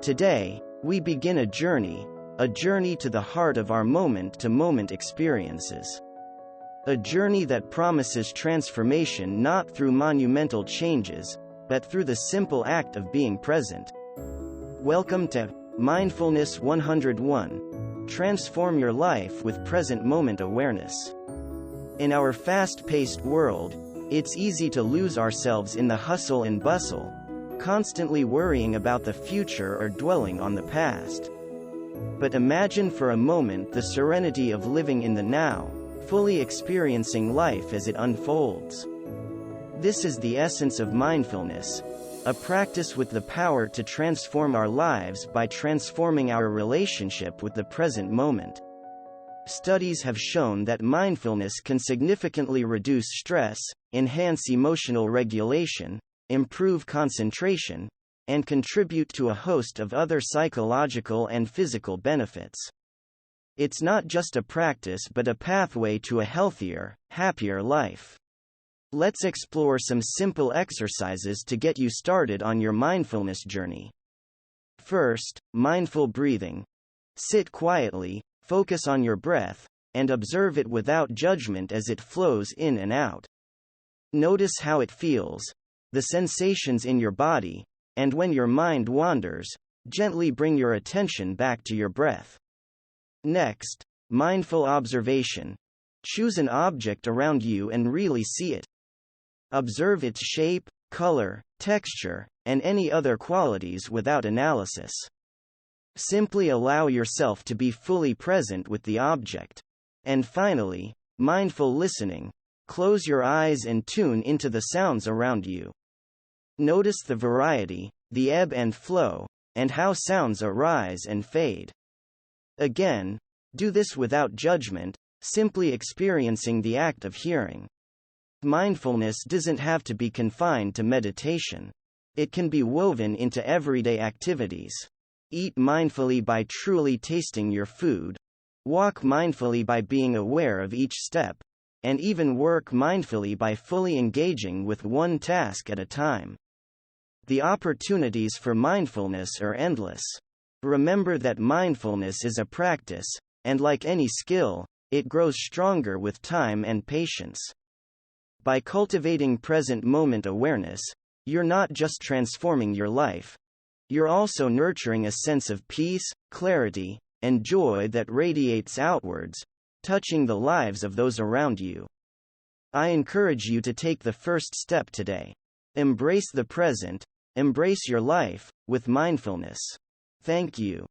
Today, we begin a journey to the heart of our moment-to-moment experiences. A journey that promises transformation not through monumental changes, but through the simple act of being present. Welcome to Mindfulness 101. Transform your life with present moment awareness. In our fast-paced world, it's easy to lose ourselves in the hustle and bustle, constantly worrying about the future or dwelling on the past. But imagine for a moment the serenity of living in the now, fully experiencing life as it unfolds. This is the essence of mindfulness, a practice with the power to transform our lives by transforming our relationship with the present moment. Studies have shown that mindfulness can significantly reduce stress, enhance emotional regulation, improve concentration, and contribute to a host of other psychological and physical benefits. It's not just a practice but a pathway to a healthier, happier life. Let's explore some simple exercises to get you started on your mindfulness journey. First, mindful breathing. Sit quietly, focus on your breath, and observe it without judgment as it flows in and out. Notice how it feels, the sensations in your body, and when your mind wanders, gently bring your attention back to your breath. Next, mindful observation. Choose an object around you and really see it. Observe its shape, color, texture, and any other qualities without analysis. Simply allow yourself to be fully present with the object. And finally, mindful listening. Close your eyes and tune into the sounds around you. Notice the variety, the ebb and flow, and how sounds arise and fade. Again, do this without judgment, simply experiencing the act of hearing. Mindfulness doesn't have to be confined to meditation. It can be woven into everyday activities. Eat mindfully by truly tasting your food. Walk mindfully by being aware of each step. And even work mindfully by fully engaging with one task at a time. The opportunities for mindfulness are endless. Remember that mindfulness is a practice, and like any skill, it grows stronger with time and patience. By cultivating present moment awareness, you're not just transforming your life. You're also nurturing a sense of peace, clarity, and joy that radiates outwards, touching the lives of those around you. I encourage you to take the first step today. Embrace the present, embrace your life, with mindfulness. Thank you.